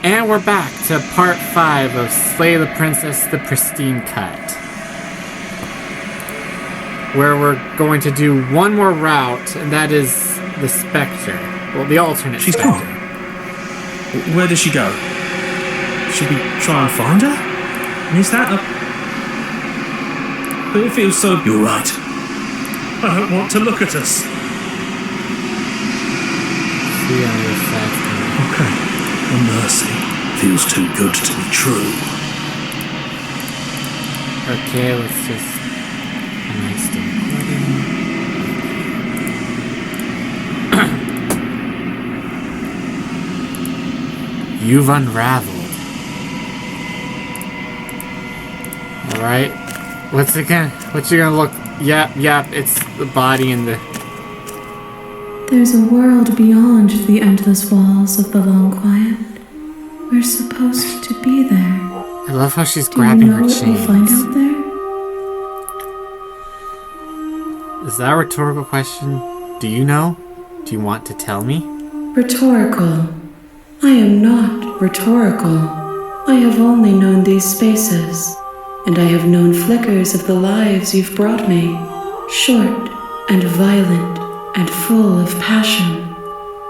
And we're back to part 5 of Slay the Princess, the Pristine Cut. Where we're going to do one more route, and that is the Spectre. Well, the alternate She's Spectre. gone. Where does she go? Should we try and find her? And is that a... But it feels so... You're right. I don't want to look at us. See on your side. Okay. A mercy. Feels too good to be true. Okay, let's just... Am I still recording? You've unraveled. Alright. What's it gonna... What's you gonna look... Yep, it's the body and the... There's a world beyond the endless walls of the long quiet. We're supposed to be there. I love how she's grabbing her chains. Do you know what we'll find out there? Is that a rhetorical question? Do you know? Do you want to tell me? Rhetorical. I am not rhetorical. I have only known these spaces, and I have known flickers of the lives you've brought me, short and violent and full of passion.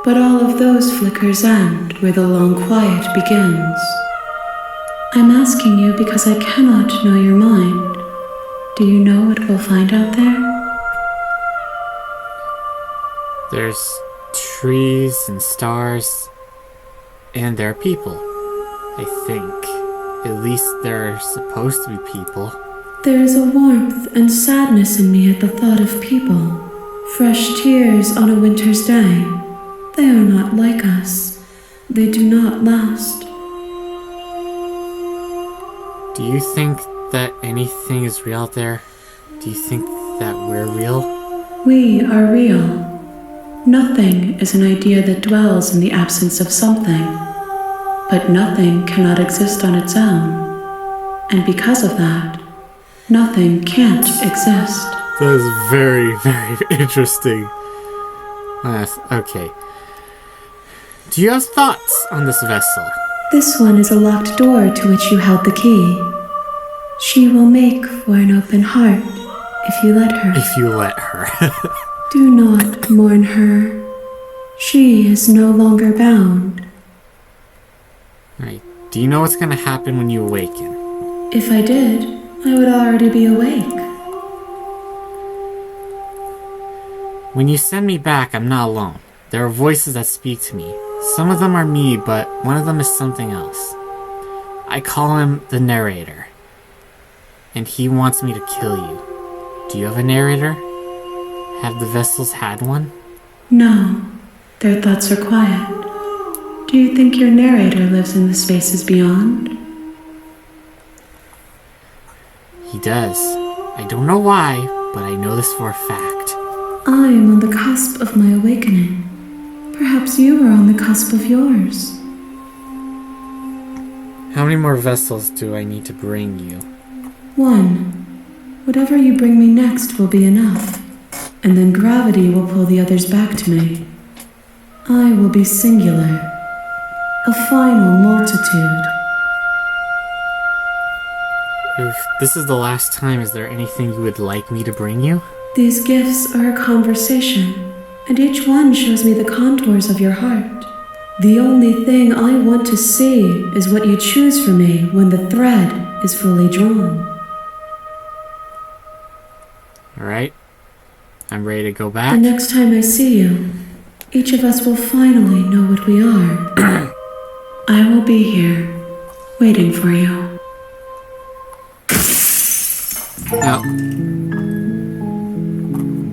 But all of those flickers end where the long quiet begins. I'm asking you because I cannot know your mind. Do you know what we'll find out there? There's trees and stars, and there are people, I think. At least there are supposed to be people. There is a warmth and sadness in me at the thought of people. Fresh tears on a winter's day. They are not like us. They do not last. Do you think that anything is real out there? Do you think that we're real? We are real. Nothing is an idea that dwells in the absence of something. But nothing cannot exist on its own. And because of that, nothing can't exist. That is very, very interesting. Yes, okay. Do you have thoughts on this vessel? This one is a locked door to which you held the key. She will make for an open heart if you let her. If you let her. Do not mourn her. She is no longer bound. Right. Do you know what's going to happen when you awaken? If I did, I would already be awake. When you send me back, I'm not alone. There are voices that speak to me. Some of them are me, but one of them is something else. I call him the narrator. And he wants me to kill you. Do you have a narrator? Have the vessels had one? No, their thoughts are quiet. Do you think your narrator lives in the spaces beyond? He does. I don't know why, but I know this for a fact. I am on the cusp of my awakening. Perhaps you are on the cusp of yours. How many more vessels do I need to bring you? 1. Whatever you bring me next will be enough, and then gravity will pull the others back to me. I will be singular, a final multitude. If this is the last time, is there anything you would like me to bring you? These gifts are a conversation, and each one shows me the contours of your heart. The only thing I want to see is what you choose for me when the thread is fully drawn. Alright. I'm ready to go back. The next time I see you, each of us will finally know what we are. I will be here, waiting for you.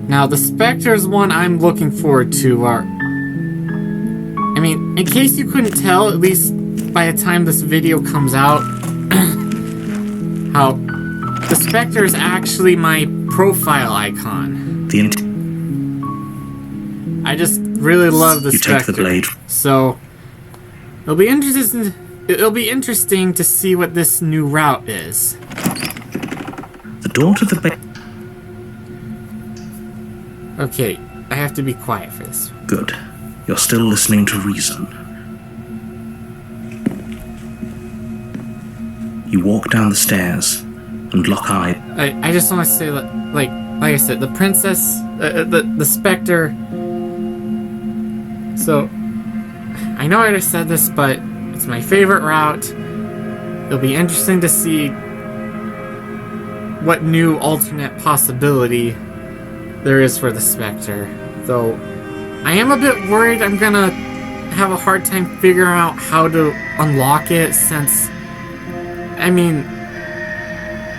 Now the Spectre's one I'm looking forward to are... I mean, in case you couldn't tell, at least by the time this video comes out, how the Spectre is actually my profile icon. I just really love the Spectre. You take the blade. So it'll be interesting to see what this new route is. The door to the bed. Okay, I have to be quiet for this. Good. You're still listening to reason. You walk down the stairs and lock eyes. I just want to say that, like I said, the princess, the Spectre. So, I know I already said this, but it's my favorite route. It'll be interesting to see what new alternate possibility there is for the Spectre. Though, I am a bit worried I'm gonna have a hard time figuring out how to unlock it, since, I mean,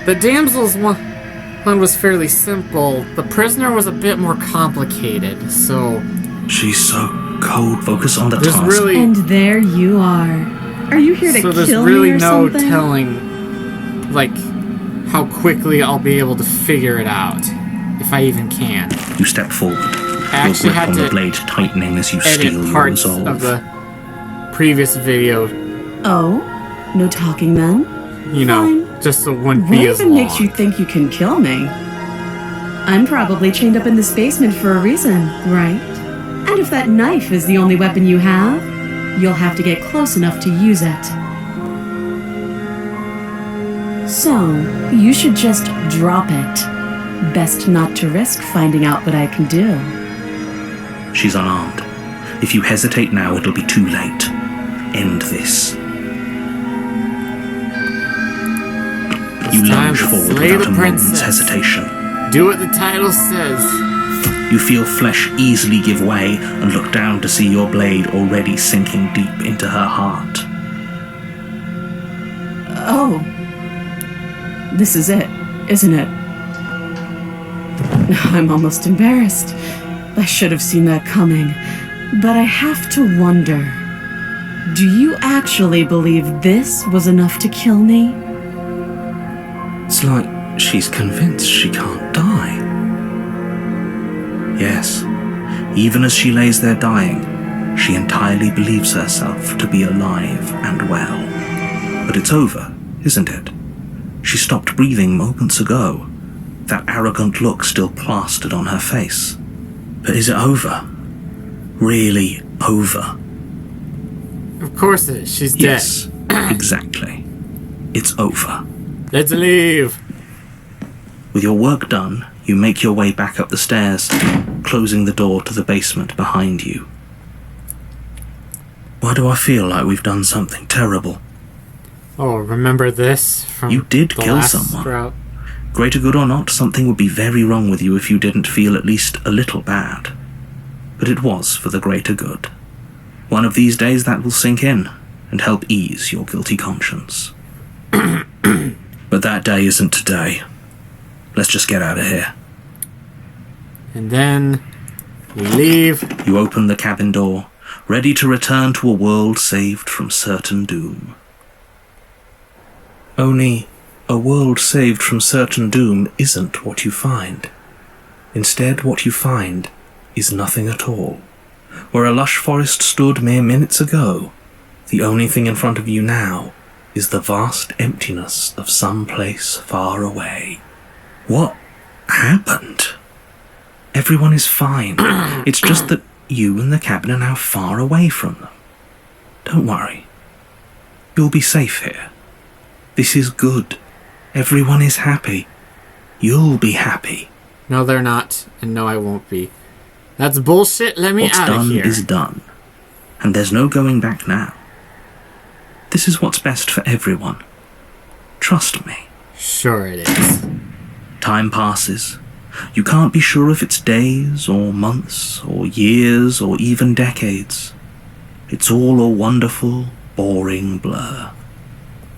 the damsel's one was fairly simple. The prisoner was a bit more complicated, so... She's so cold. Focus on the there's task. really... And there you are. Are you here to So there's kill really me or no something? telling, like, how quickly I'll be able to figure it out, if I even can. You step forward. I actually your grip had on the to blade tightening as you edit steal your parts resolve. of the previous video, Oh? No talking then? you know, Fine. just so it wouldn't What be as even long. makes you think you can kill me? I'm probably chained up in this basement for a reason, right? And if that knife is the only weapon you have, you'll have to get close enough to use it. So, you should just drop it. Best not to risk finding out what I can do. She's unarmed. If you hesitate now, it'll be too late. End this. You time lunge to forward slay without the a moment's princess. hesitation. Do what the title says. You feel flesh easily give way and look down to see your blade already sinking deep into her heart. Oh. This is it, isn't it? I'm almost embarrassed. I should have seen that coming. But I have to wonder, do you actually believe this was enough to kill me? It's like she's convinced she can't die. Yes, even as she lays there dying, she entirely believes herself to be alive and well. But it's over, isn't it? She stopped breathing moments ago, that arrogant look still plastered on her face. But is it over? Really over? Of course it is. She's dead. Yes, exactly. It's over. Let's leave. With your work done, you make your way back up the stairs, closing the door to the basement behind you. Why do I feel like we've done something terrible? Oh, remember this from You did the kill last someone. route? Greater good or not, something would be very wrong with you if you didn't feel at least a little bad. But it was for the greater good. One of these days that will sink in and help ease your guilty conscience. But that day isn't today. Let's just get out of here. And then we leave. You open the cabin door, ready to return to a world saved from certain doom. Only, a world saved from certain doom isn't what you find. Instead, what you find is nothing at all. Where a lush forest stood mere minutes ago, the only thing in front of you now is the vast emptiness of some place far away. What happened? Everyone is fine. It's just that you and the cabin are now far away from them. Don't worry. You'll be safe here. This is good. Everyone is happy. You'll be happy. No, they're not. And no, I won't be. That's bullshit. Let me What's out of done here. is done. And there's no going back now. This is what's best for everyone. Trust me. Sure it is. Time passes. You can't be sure if it's days or months or years or even decades. It's all a wonderful, boring blur.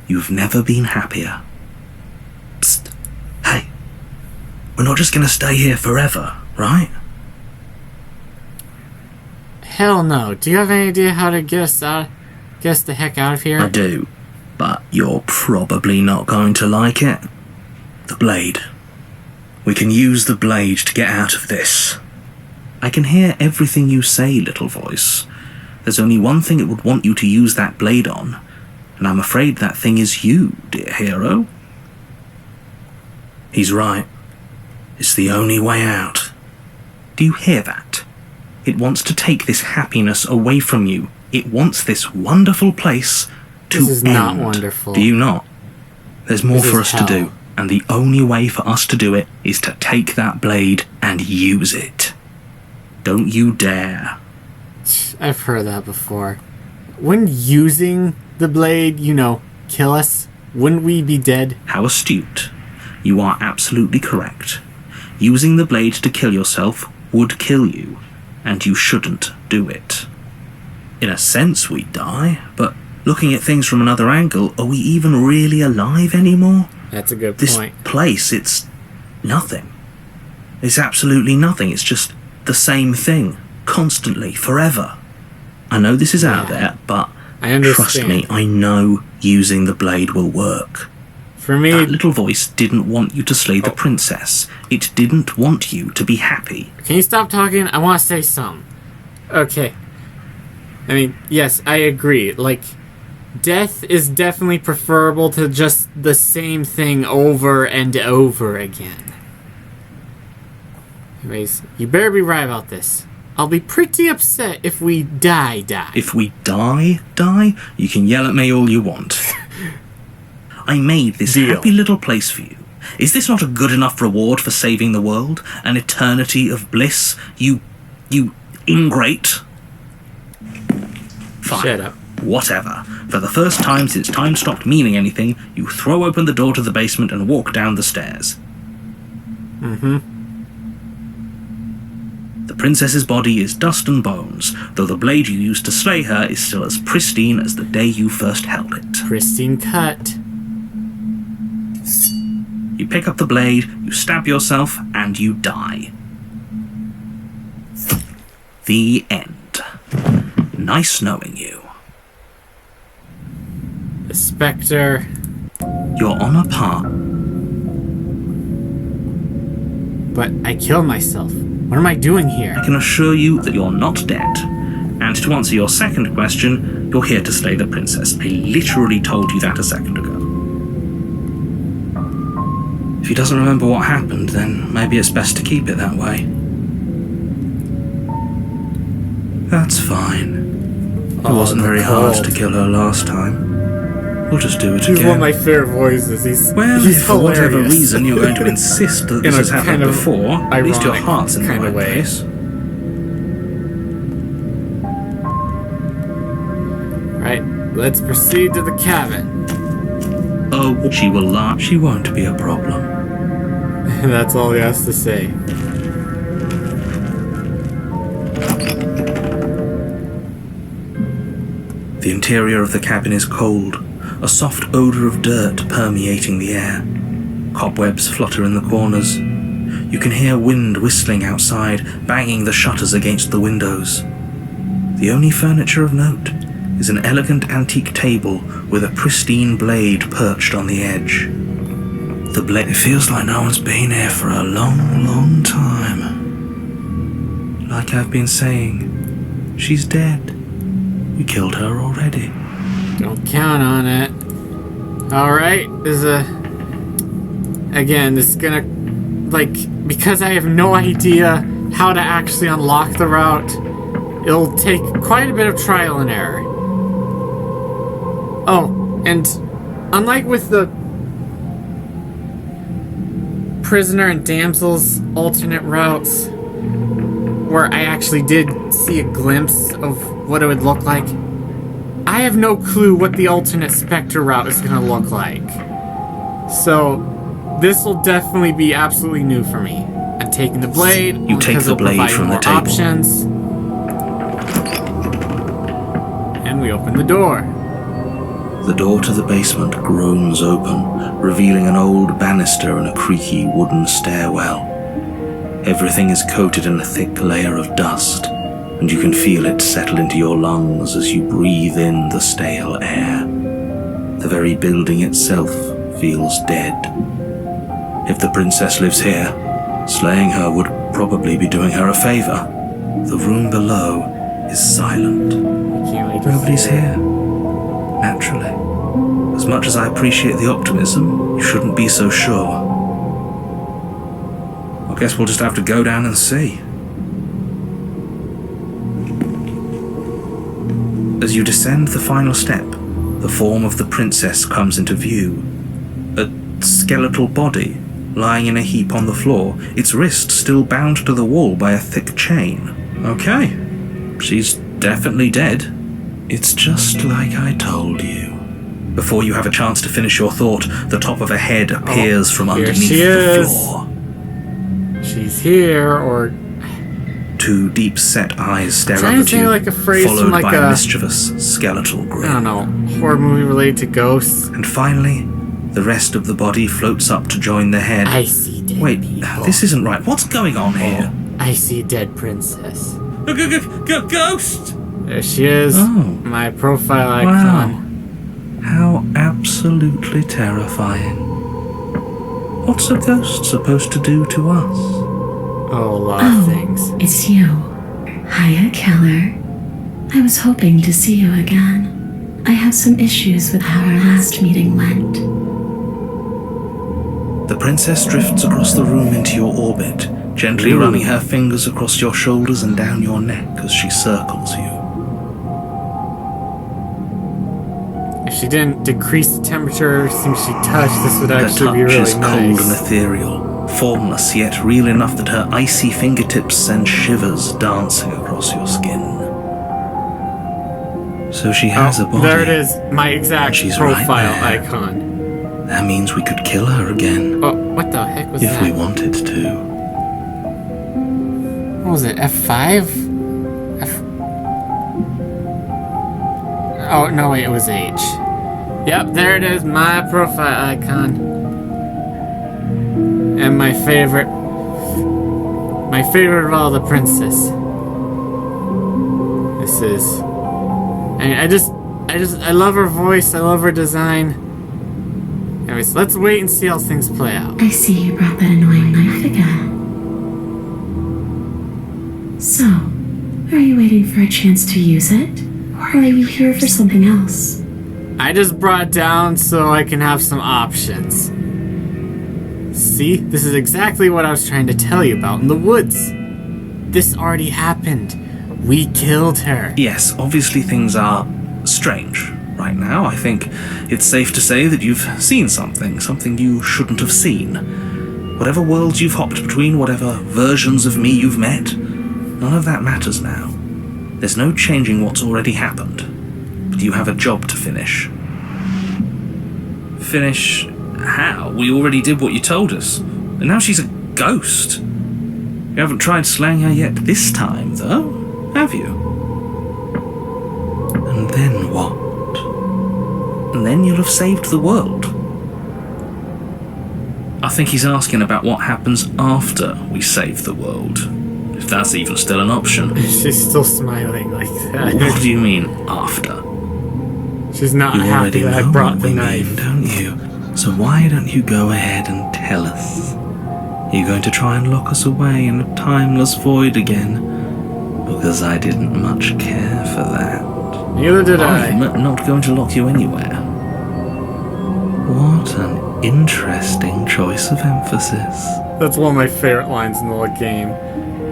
You've never been happier. Psst. Hey. We're not just gonna stay here forever, right? Hell no. Do you have any idea how to get us the heck out of here? I do. But you're probably not going to like it. The blade. We can use the blade to get out of this. I can hear everything you say, little voice. There's only one thing it would want you to use that blade on, and I'm afraid that thing is you, dear hero. He's right. It's the only way out. Do you hear that? It wants to take this happiness away from you. It wants this wonderful place to This is end. not wonderful. Do you not? There's more This for is us to do, hell. and the only way for us to do it is to take that blade and use it. Don't you dare. I've heard that before. When using the blade, kill us, wouldn't we be dead? How astute. You are absolutely correct. Using the blade to kill yourself would kill you, and you shouldn't do it. In a sense, we die, but looking at things from another angle, are we even really alive anymore? That's a good This point. place, it's nothing. It's absolutely nothing. It's just the same thing, constantly, forever. I know this is out Yeah. there, but I understand. trust me, I know using the blade will work. For me, That little voice didn't want you to slay the princess. It didn't want you to be happy. can you stop talking? I want to say something. Okay. I mean, yes, I agree. Like, death is definitely preferable to just the same thing over and over again. Anyways, you better be right about this. I'll be pretty upset if we die. If we die, you can yell at me all you want. I made this Deal. happy little place for you. Is this not a good enough reward for saving the world? An eternity of bliss? You ingrate? Fine. Shut up. Whatever. For the first time since time stopped meaning anything, you throw open the door to the basement and walk down the stairs. The princess's body is dust and bones, though the blade you used to slay her is still as pristine as the day you first held it. Pristine cut. You pick up the blade, you stab yourself, and you die. The end. Nice knowing you. The Spectre. You're on a path. But I killed myself. What am I doing here? I can assure you that you're not dead. And to answer your second question, you're here to slay the princess. I literally told you that a second ago. If he doesn't remember what happened, then maybe it's best to keep it that way. That's fine. It wasn't very hard to kill her last time. We'll just do it He's again. one of my favorite voices. He's If for whatever hilarious. reason you're going to insist that this In a has happened kind of before, at least your ironic heart's in the kind right of way. place. Right, let's proceed to the cabin. Oh, she will laugh. She won't be a problem. That's all he has to say. The interior of the cabin is cold, a soft odour of dirt permeating the air. Cobwebs flutter in the corners. You can hear wind whistling outside, banging the shutters against the windows. The only furniture of note is an elegant antique table with a pristine blade perched on the edge. The blade... It feels like no one's been here for a long, long time. Like I've been saying, she's dead. We killed her already. Don't count on it. Alright, Again, this is gonna... because I have no idea how to actually unlock the route, it'll take quite a bit of trial and error. Oh, and unlike with the prisoner and damsel's alternate routes, where I actually did see a glimpse of what it would look like, I have no clue what the alternate Spectre route is going to look like. So, this will definitely be absolutely new for me. I'm taking the blade. You take because the it'll blade provide from the more table. options. And we open the door. The door to the basement groans open, revealing an old banister and a creaky wooden stairwell. Everything is coated in a thick layer of dust, and you can feel it settle into your lungs as you breathe in the stale air. The very building itself feels dead. If the princess lives here, slaying her would probably be doing her a favor. The room below is silent. I can't wait to Nobody's see. here. Naturally. As much as I appreciate the optimism, you shouldn't be so sure. I guess we'll just have to go down and see. As you descend the final step, the form of the princess comes into view. A skeletal body, lying in a heap on the floor, its wrist still bound to the wall by a thick chain. Okay, she's definitely dead. It's just like I told you. Before you have a chance to finish your thought, the top of a head appears from underneath the floor. She's here, or... Two deep-set eyes stare up trying to at say you, like a phrase followed from like by a a mischievous skeletal grin. I don't know, horror movie related to ghosts. And finally, the rest of the body floats up to join the head. I see dead Wait, people. this isn't right. What's going on here? I see dead princess. Ghost! There she is. Oh. My profile Wow. icon. How absolutely terrifying. What's a ghost supposed to do to us? Oh, a lot of things. It's you. Hiya, Keller. I was hoping to see you again. I have some issues with how our last meeting went. The princess drifts across the room into your orbit, gently running her fingers across your shoulders and down your neck as she circles you. If she didn't decrease the temperature everything she touched, this would Her actually touch be really is cold and nice. ethereal, formless yet real enough that her icy fingertips send shivers dancing across your skin. So she has a body. There it is, my exact She's right profile there. icon. That means we could kill her again, Oh, what the heck was if that? we wanted to. What was it, F5? Oh, no, wait, it was H. Yep, there it is, my profile icon. And my favorite of all, the princess. This is... I love her voice, I love her design. Anyways, let's wait and see how things play out. I see you brought that annoying knife again. So, are you waiting for a chance to use it? Or are you here for something else? I just brought it down so I can have some options. See? This is exactly what I was trying to tell you about in the woods. This already happened. We killed her. Yes, obviously things are strange right now. I think it's safe to say that you've seen something you shouldn't have seen. Whatever worlds you've hopped between, whatever versions of me you've met, none of that matters now. There's no changing what's already happened. But you have a job to finish. Finish how? We already did what you told us. And now she's a ghost. You haven't tried slaying her yet this time, though, have you? And then what? And then you'll have saved the world. I think he's asking about what happens after we save the world. If that's even still an option. She's still smiling like that. What do you mean, after? She's not You happy already that I know brought what the we knife. mean, don't you? So why don't you go ahead and tell us? Are you going to try and lock us away in a timeless void again? Because I didn't much care for that. Neither did I'm I. not going to lock you anywhere. What an interesting choice of emphasis. That's one of my favorite lines in the whole game.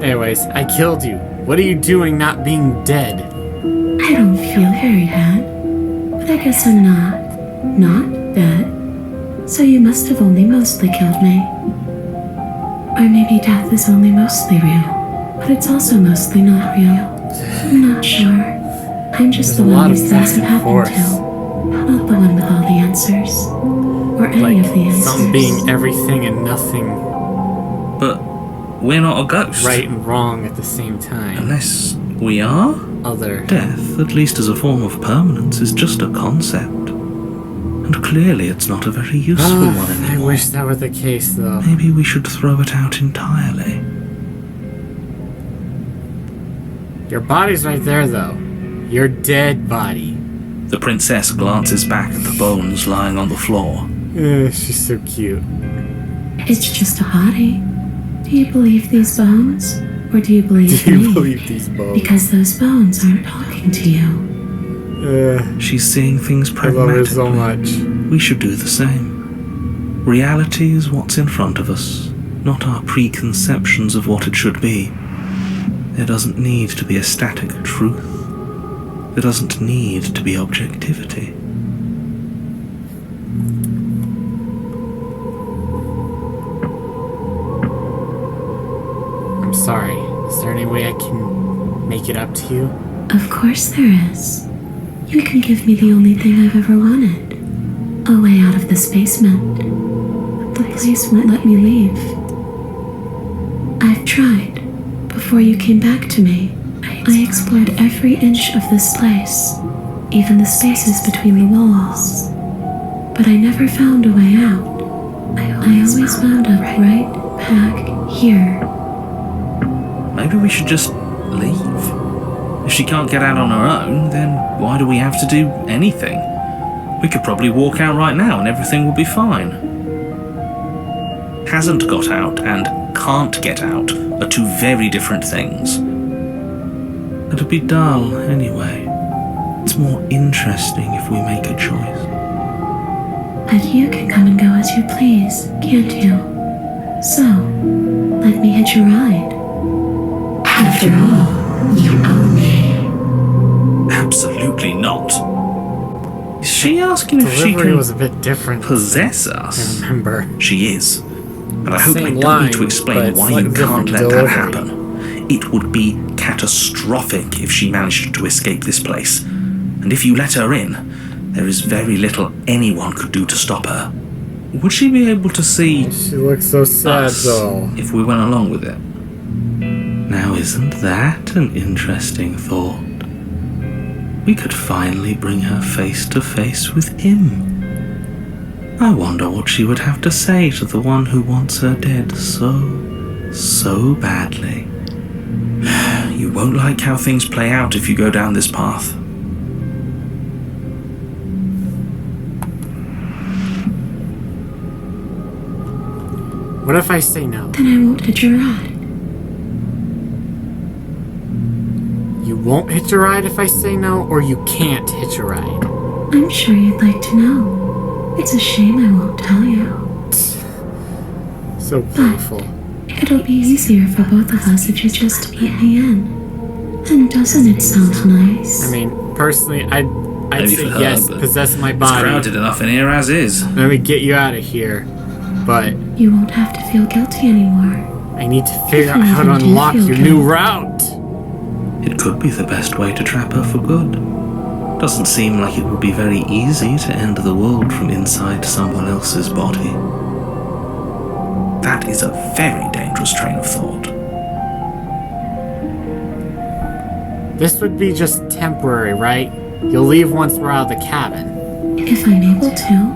Anyways, I killed you. What are you doing not being dead? I don't feel very bad. But I guess I'm not dead. So you must have only mostly killed me. Or maybe death is only mostly real, but it's also mostly not real. I'm not sure. I'm just There's the a lot one of these back things have and happened forth. to. Not the one with all the answers. Or any Like of the answers. some being everything and nothing, But we're not a ghost. right and wrong at the same time. Unless we are? Other. Death, at least as a form of permanence, is just a concept. And clearly it's not a very useful one I anymore. wish that were the case, though. Maybe we should throw it out entirely. Your body's right there, though. Your dead body. The princess glances back at the bones lying on the floor. She's so cute. It's just a body. Do you believe these bones? Or do you believe Do you me? believe these bones? Because those bones aren't talking to you. She's seeing things I love her pragmatically. so much. We should do the same. Reality is what's in front of us, not our preconceptions of what it should be. There doesn't need to be a static truth. There doesn't need to be objectivity. sorry. Is there any way I can make it up to you? Of course there is. You can give me the only thing I've ever wanted. A way out of this basement. The place won't let me leave. I've tried. Before you came back to me, I explored every inch of this place, even the spaces between the walls. But I never found a way out. I always wound up right back here. Maybe we should just leave. If she can't get out on her own, then why do we have to do anything? We could probably walk out right now and everything will be fine. Hasn't got out and can't get out are two very different things. It'll be dull anyway. It's more interesting if we make a choice. But you can come and go as you please, can't you? So, let me hitch a ride. After all, you own me. Absolutely not. Is she asking if she Delivery can was a bit different. possess I us? remember. She is. But I hope I Same don't need to line, explain but why slightly you can't different let that delivery. happen. It would be catastrophic if she managed to escape this place. And if you let her in, there is very little anyone could do to stop her. Would she be able to see She looks so sad, us though. if we went along with it? Now isn't that an interesting thought? We could finally bring her face to face with him. I wonder what she would have to say to the one who wants her dead so badly. You won't like how things play out if you go down this path. What if I say no? Then I won't hitch a ride. You won't hitch a ride if I say no, or you can't hitch a ride? I'm sure you'd like to know. It's a shame I won't tell you. So beautiful. It'll be easier for both of us if you just let me in. And doesn't it sound nice? I mean, personally, I'd Maybe say for her, yes, but possess my It's body. crowded enough in here as is. Let me get you out of here. But You won't have to feel guilty anymore. I need to figure out If how to you do unlock feel your guilty. new route. It could be the best way to trap her for good. Doesn't seem like it would be very easy to end the world from inside someone else's body. That is a very dangerous train of thought. This would be just temporary, right? You'll leave once we're out of the cabin. If I'm able to.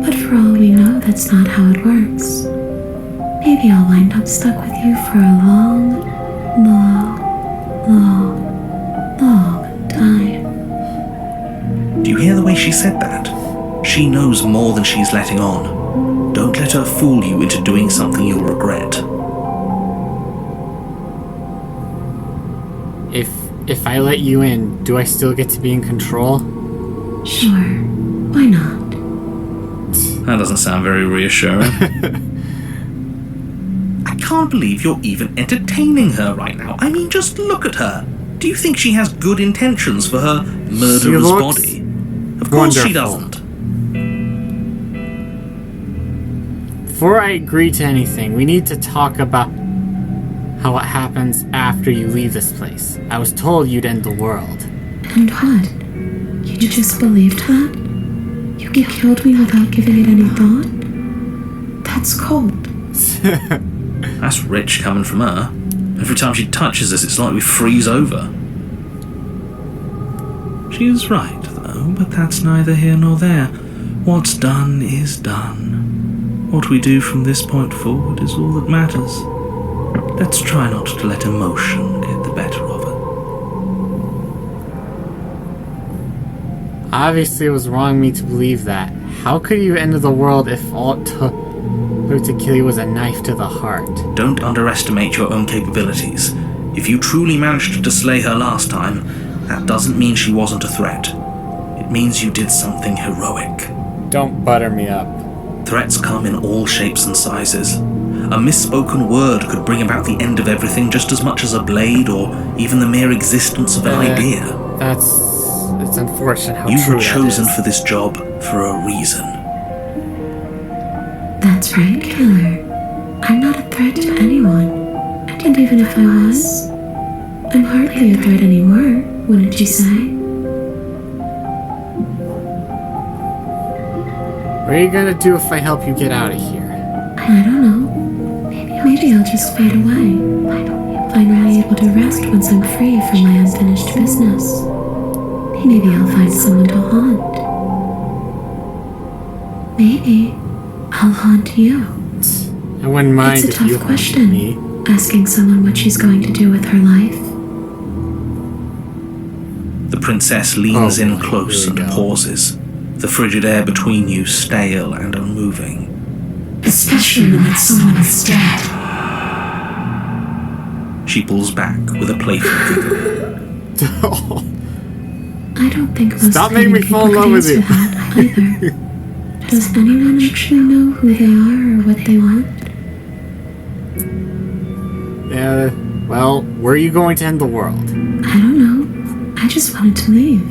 But for all we know, that's not how it works. Maybe I'll wind up stuck with you for a long time. Do you hear the way she said that? She knows more than she's letting on. Don't let her fool you into doing something you'll regret. If I let you in, do I still get to be in control? Sure, why not? That doesn't sound very reassuring. I can't believe you're even entertaining her right now. I mean, just look at her. Do you think she has good intentions for her murderer's looks body? Of course she wonderful. doesn't. Before I agree to anything, we need to talk about how it happens after you leave this place. I was told you'd end the world. And what? You just believed that? You killed me without giving it any thought? That's cold. That's rich coming from her. Every time she touches us, it's like we freeze over. She is right, though, but that's neither here nor there. What's done is done. What we do from this point forward is all that matters. Let's try not to let emotion get the better of it. Obviously, it was wrong of me to believe that. How could you end the world if all it took to kill you was a knife to the heart? Don't underestimate your own capabilities. If you truly managed to slay her last time, that doesn't mean she wasn't a threat. It means you did something heroic. Don't butter me up. Threats come in all shapes and sizes. A misspoken word could bring about the end of everything just as much as a blade or even the mere existence of an idea. It's unfortunate how You true were that chosen is. for this job for a reason. That's right, Killer. I'm not a threat to anyone. And And even if I was, I'm hardly a threat anymore, wouldn't you say? What are you gonna do if I help you get out of here? I don't know. Maybe I'll just fade away. Finally able to rest once I'm free from my unfinished business. Maybe I'll find someone to haunt. Maybe I'll haunt you. I wouldn't mind It's a if you tough haunted question, me. asking someone what she's going to do with her life. The princess leans Oh, in boy, close here we and go. pauses, the frigid air between you stale and unmoving. Especially when someone is dead. She pulls back with a playful giggle. I don't think most Stop making me people fall in love could with answer you. that either. Does anyone actually know who they are or what they want? Yeah, well, where are you going to end the world? I don't know. I just wanted to leave.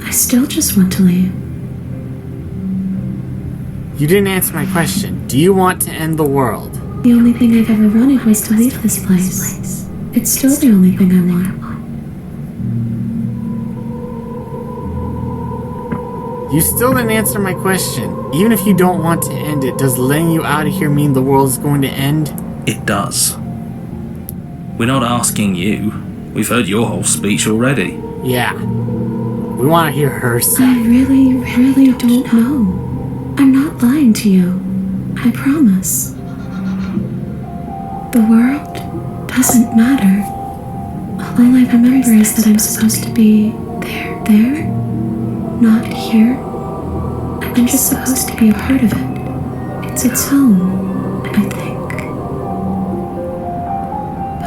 I still just want to leave. You didn't answer my question. Do you want to end the world? The only thing I've ever wanted was to leave this place. It's still the only thing I want. You still didn't answer my question. Even if you don't want to end it, does letting you out of here mean the world is going to end? It does. We're not asking you. We've heard your whole speech already. Yeah. We want to hear her say. I really don't know. I'm not lying to you. I promise. The world doesn't matter. All I remember is that I'm supposed to be there, not here. I'm just supposed to be a part of it. It's its home, I think.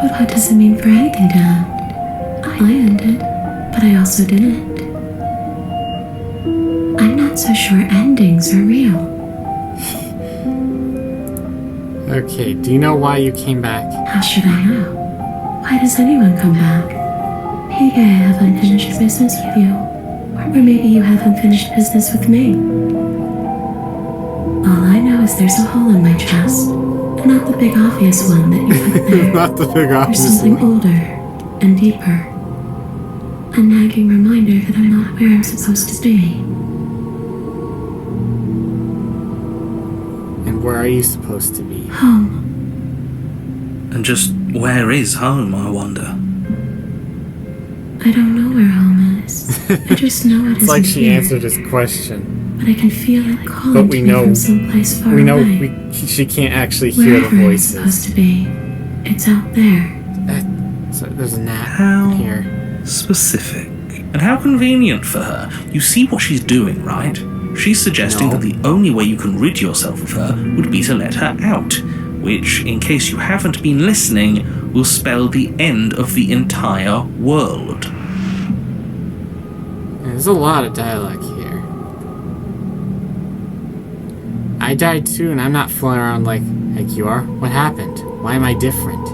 But what does it mean for anything to end? I ended, but I also didn't. I'm not so sure endings are real. Okay, do you know why you came back? How should I know? Why does anyone come back? Maybe I have unfinished business with you. Or maybe you have unfinished business with me. All I know is there's a hole in my chest. And not the big obvious one that you put there. Not the big There's obvious something one. older and deeper. A nagging reminder that I'm not where I'm supposed to be. And where are you supposed to be? Home. And just where is home, I wonder? I don't know where home is. I just know it It's like isn't she here. answered his question. But I can feel it calling But we to me know- from someplace far We know away. she can't actually hear the Wherever it's supposed voices. to be, it's out there. So there's a gnat How here. specific. And how convenient for her. You see what she's doing, right? She's suggesting No. that the only way you can rid yourself of her would be to let her out, which, in case you haven't been listening, will spell the end of the entire world. There's a lot of dialogue here. I died too, and I'm not flying around like you are. What happened? Why am I different?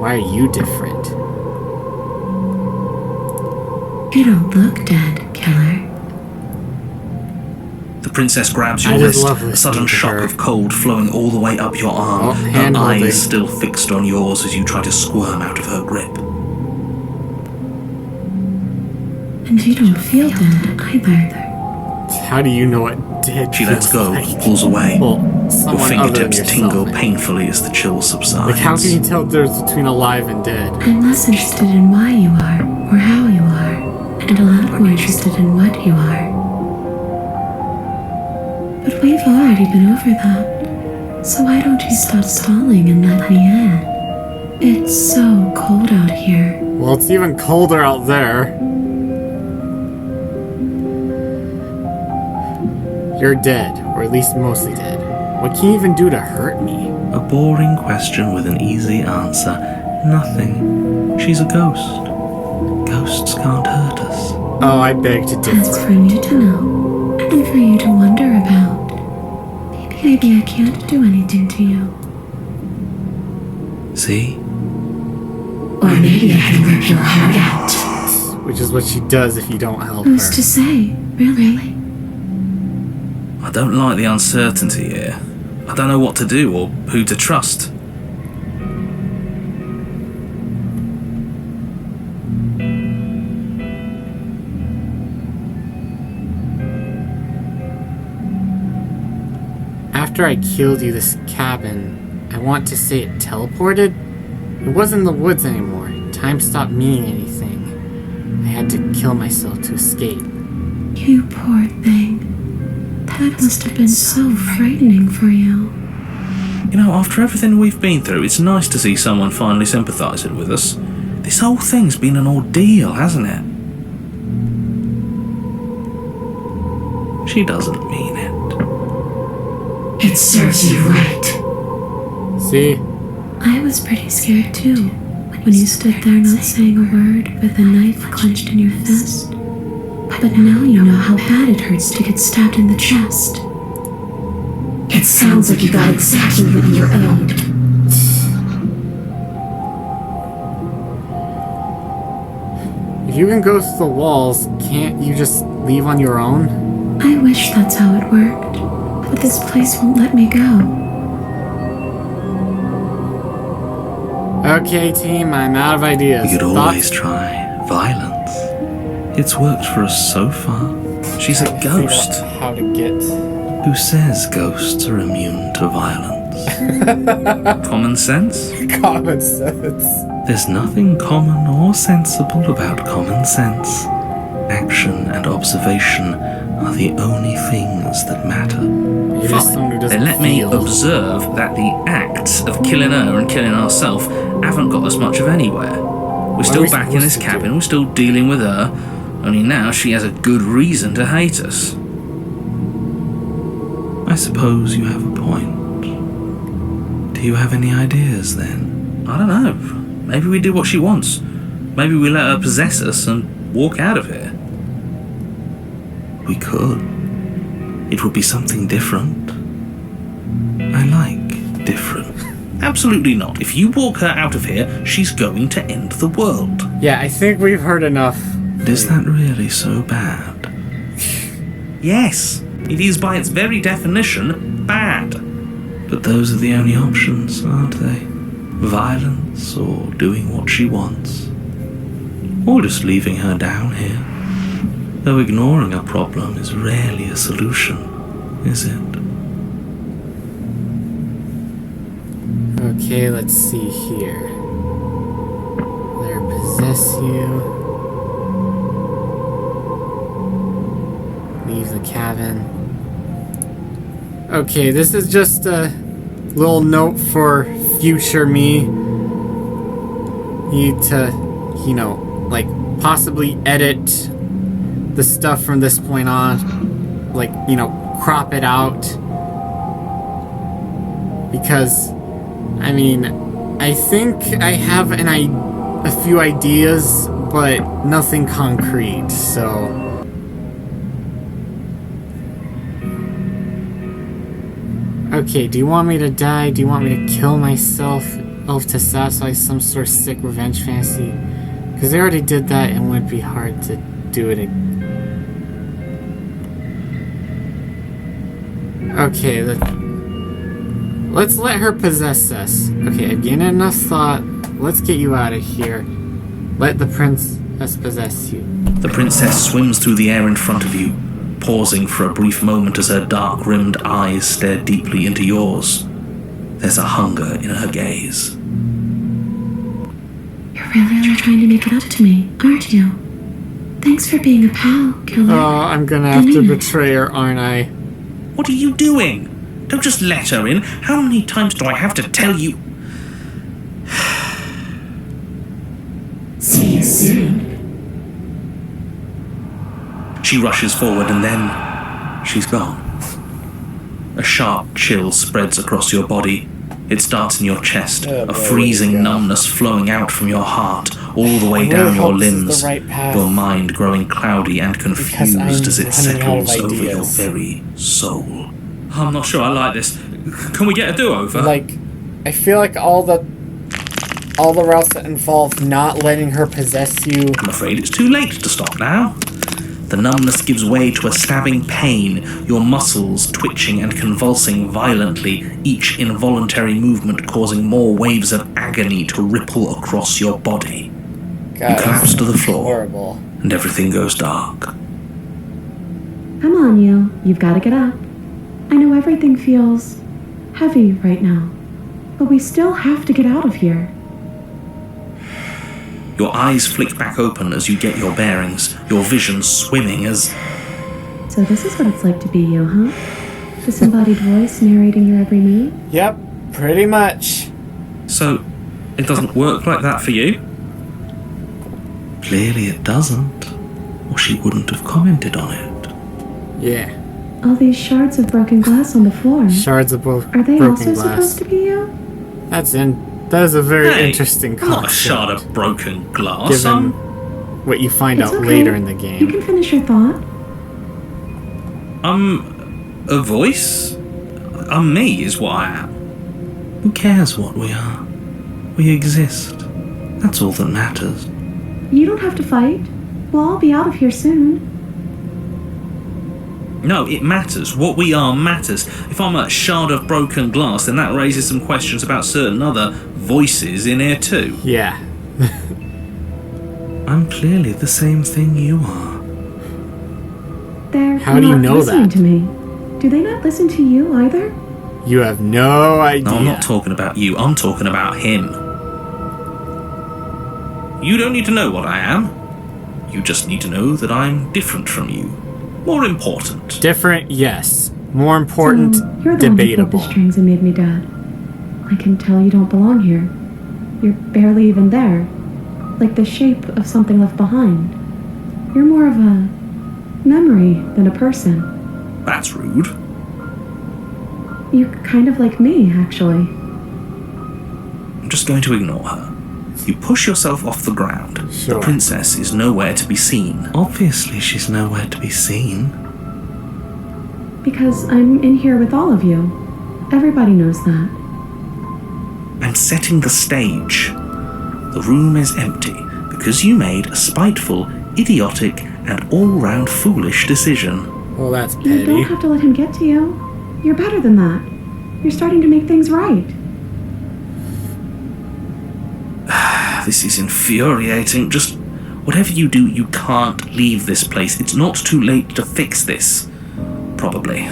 Why are you different? You don't look dead, killer. The princess grabs your I just wrist, love a listening sudden to shock her. of cold flowing all the way up your arm, Oh, her hand-holding. eyes still fixed on yours as you try to squirm out of her grip. And you don't feel dead either. How do you know what dead She lets feels go, like? pulls away. Well, Your someone other than fingertips yourself. tingle painfully as the chill subsides. Like, how can you tell the difference between alive and dead? I'm less interested in why you are, or how you are, and a lot more interested in what you are. But we've already been over that. So why don't you stop stalling and let me in? It's so cold out here. Well, it's even colder out there. You're dead, or at least mostly dead. What can you even do to hurt me? A boring question with an easy answer. Nothing. She's a ghost. Ghosts can't hurt us. Oh, I beg to That's differ. for you to know, and for you to wonder about. Maybe I can't do anything to you. See? Or maybe I can rip your heart out. Which is what she does if you don't help Who's her. to say, really? I don't like the uncertainty here. I don't know what to do or who to trust. after I killed you, this cabin, I want to say it teleported? It wasn't in the woods anymore. Time stopped meaning anything. I had to kill myself to escape. You poor thing. That must have been so frightening for you. You know, after everything we've been through, it's nice to see someone finally sympathising with us. This whole thing's been an ordeal, hasn't it? She doesn't mean it. It serves you right. See? I was pretty scared too, when you stood there not saying a word with a knife clenched in your fist. But now you know how bad it hurts to get stabbed in the chest. It sounds like you got exactly what you were owed. If you can go through the walls, can't you just leave on your own? I wish that's how it worked, but this place won't let me go. Okay, team, I'm out of ideas. We could Thoughts? always try violence. It's worked for us so far. She's a ghost. How to get... Who says ghosts are immune to violence? Common sense? common sense. There's nothing common or sensible about common sense. Action and observation are the only things that matter. You're just someone who doesn't Then let me feel. observe that the acts of killing her and killing ourselves haven't got us much of anywhere. We're still we back in this supposed to cabin, do? we're still dealing with her, only now she has a good reason to hate us. I suppose you have a point. Do you have any ideas then? I don't know. Maybe we do what she wants. Maybe we let her possess us and walk out of here. We could. It would be something different. I like different. Absolutely not. If you walk her out of here, she's going to end the world. Yeah, I think we've heard enough. Is that really so bad? Yes, it is by its very definition bad. But those are the only options, aren't they? Violence or doing what she wants. Or just leaving her down here. Though ignoring a problem is rarely a solution, is it? Okay, let's see here. Let her possess you. Leave the cabin. Okay, this is just a little note for future me. Need to, you know, like possibly edit the stuff from this point on. Like, you know, crop it out. Because, I mean, I think I have a few ideas, but nothing concrete, so... Okay, do you want me to die? Do you want me to kill myself to satisfy some sort of sick revenge fantasy? Because I already did that and it wouldn't be hard to do it again. Okay, let's let her possess us. Okay, I've gained enough thought. Let's get you out of here. Let the princess possess you. The princess swims through the air in front of you, pausing for a brief moment as her dark-rimmed eyes stare deeply into yours. There's a hunger in her gaze. You're really trying to make it up to me, aren't you? Thanks for being a pal, killer. Oh, I'm gonna have to betray her, aren't I? What are you doing? Don't just let her in. How many times do I have to tell you? See you soon. She rushes forward and then she's gone. A sharp chill spreads across your body. It starts in your chest, a freezing numbness flowing out from your heart, all the way down your limbs, your mind growing cloudy and confused as it settles over your very soul. I'm not sure I like this. Can we get a do-over? Like, I feel like all the routes that involve not letting her possess you... I'm afraid it's too late to stop now. The numbness gives way to a stabbing pain, your muscles twitching and convulsing violently, each involuntary movement causing more waves of agony to ripple across your body. God, You collapse to the floor, horrible. and everything goes dark. Come on, you. You've got to get up. I know everything feels heavy right now, but we still have to get out of here. Your eyes flick back open as you get your bearings, your vision swimming as... So this is what it's like to be you, huh? Disembodied voice narrating your every move? Yep, pretty much. So, it doesn't work like that for you? Clearly it doesn't, or she wouldn't have commented on it. Yeah. All these shards of broken glass on the floor. Shards of Are they broken also glass. supposed to be you? That is a very interesting I'm not a concept. shard of broken glass. Given what you find It's out okay. later in the You game. can finish your thought. I'm a voice? I'm me is what I am. Who cares what we are? We exist. That's all that matters. You don't have to fight. We'll all be out of here soon. No, it matters. What we are matters. If I'm a shard of broken glass, then that raises some questions about certain other voices in here too. Yeah. I'm clearly the same thing you are. They're How do you not know listening that? to me. Do they not listen to you either? You have no idea. No, I'm not talking about you. I'm talking about him. You don't need to know what I am. You just need to know that I'm different from you. More important. Different, yes. More important, So, you're the one who pulled debatable. the strings and made me dead. I can tell you don't belong here. You're barely even there. Like the shape of something left behind. You're more of a memory than a person. That's rude. You're kind of like me, actually. I'm just going to ignore her. You push yourself off the ground. Sure. The princess is nowhere to be seen. Obviously, she's nowhere to be seen. Because I'm in here with all of you. Everybody knows that. I'm setting the stage. The room is empty because you made a spiteful, idiotic, and all-round foolish decision. Well, that's You don't petty. have to let him get to you. You're better than that. You're starting to make things right. This is infuriating. Just whatever you do, you can't leave this place. It's not too late to fix this. Probably.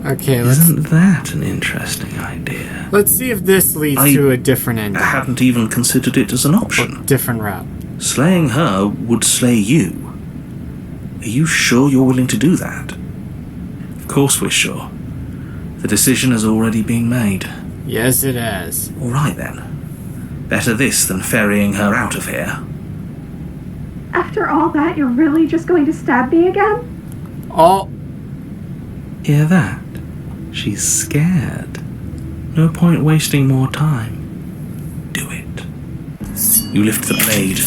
Okay, Isn't that an interesting idea? let's see if this leads I- to a different I ending. hadn't even considered it as an Or option. different route. Slaying her would slay you. Are you sure you're willing to do that? Of course we're sure. The decision has already been made. Yes, it has. All right then. Better this than ferrying her out of here. After all that, you're really just going to stab me again? Oh, Hear that? She's scared. No point wasting more time. Do it. You lift the blade,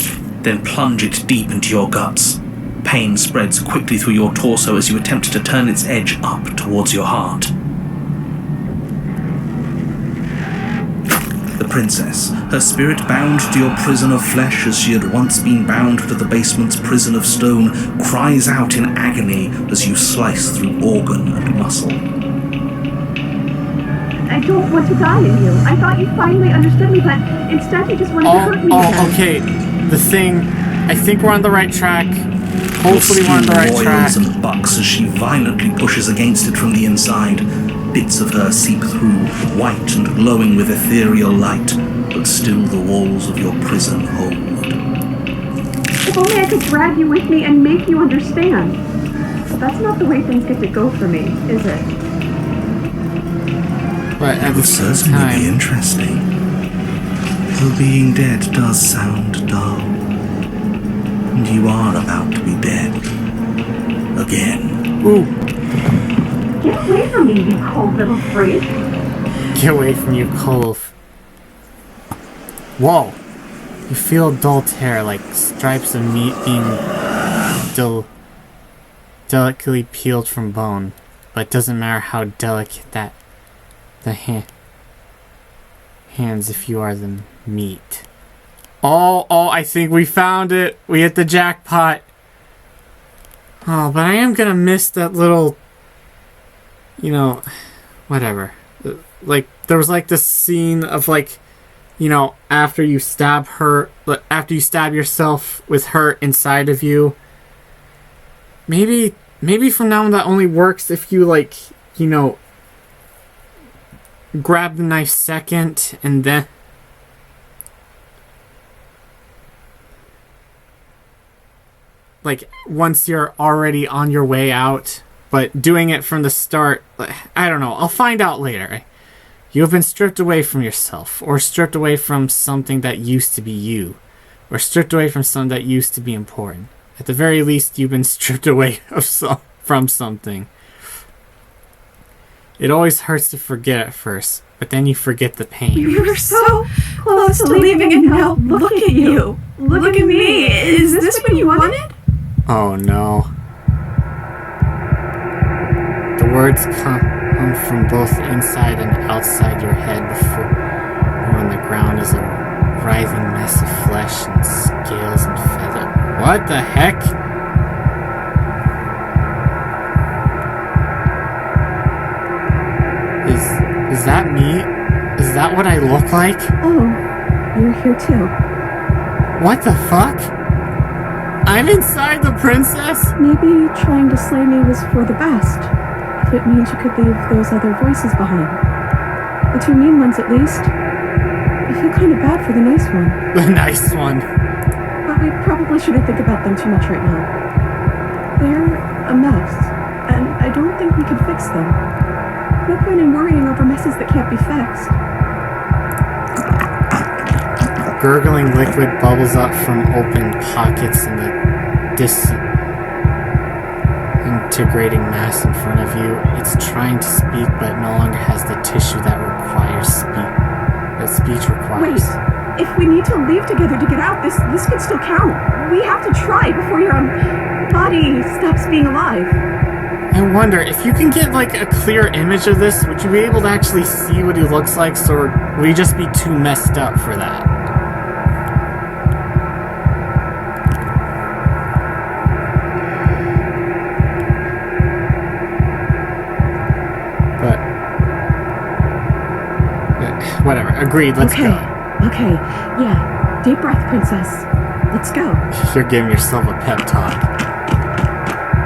then plunge it deep into your guts. Pain spreads quickly through your torso as you attempt to turn its edge up towards your heart. The princess, her spirit bound to your prison of flesh as she had once been bound to the basement's prison of stone, cries out in agony as you slice through organ and muscle. I don't want to die in you. I thought you finally understood me, but instead you just wanted to hurt me again. okay. The thing, I think we're on the right track. Hopefully we're on the right Your track. skin boils and bucks as she violently pushes against it from the inside. Bits of her seep through, white and glowing with ethereal light, but still the walls of your prison hold. If only I could drag you with me and make you understand. But that's not the way things get to go for me, is it? But at It the would same certainly be time, interesting. Though being dead does sound dull. And you are about to be dead. Again. ooh, Get away from me, you cold little freak. get away from you, Cove. Whoa. You feel dull tear, like stripes of meat being delicately peeled from bone. But it doesn't matter how delicate the hands if you are the meat. Oh, I think we found it. We hit the jackpot. Oh, but I am gonna miss that little, whatever. Like, there was like this scene of like, after you stab yourself with her inside of you. Maybe Maybe from now on that only works if you, like, you know, grab the knife second and then... Like, once you're already on your way out, but doing it from the start, I don't know, I'll find out later. You have been stripped away from yourself, or stripped away from something that used to be you, or stripped away from something that used to be important. At the very least, you've been stripped away from something. It always hurts to forget at first, but then you forget the pain. You were so close to leaving, and now look at you. Look at me. Is this what you wanted? Oh no. The words come from both inside and outside your head before you're on the ground is a writhing mess of flesh and scales and feather. What the heck? Is that me? Is that what I look like? Oh, you're here too. What the fuck? I'm inside the princess? Maybe trying to slay me was for the best. If it means you could leave those other voices behind. The two mean ones, at least. I feel kind of bad for the nice one. The nice one. But we probably shouldn't think about them too much right now. They're a mess, and I don't think we can fix them. No point in worrying over messes that can't be fixed. Gurgling liquid bubbles up from open pockets in the disintegrating mass in front of you. It's trying to speak, but no longer has the tissue that speech requires. Wait, if we need to leave together to get out, this could still count. We have to try before your body stops being alive. I wonder, if you can get, like, a clear image of this, would you be able to actually see what he looks like, or would he just be too messed up for that? Whatever. Agreed. Let's go. Okay. Yeah. Deep breath, princess. Let's go. You're giving yourself a pep talk.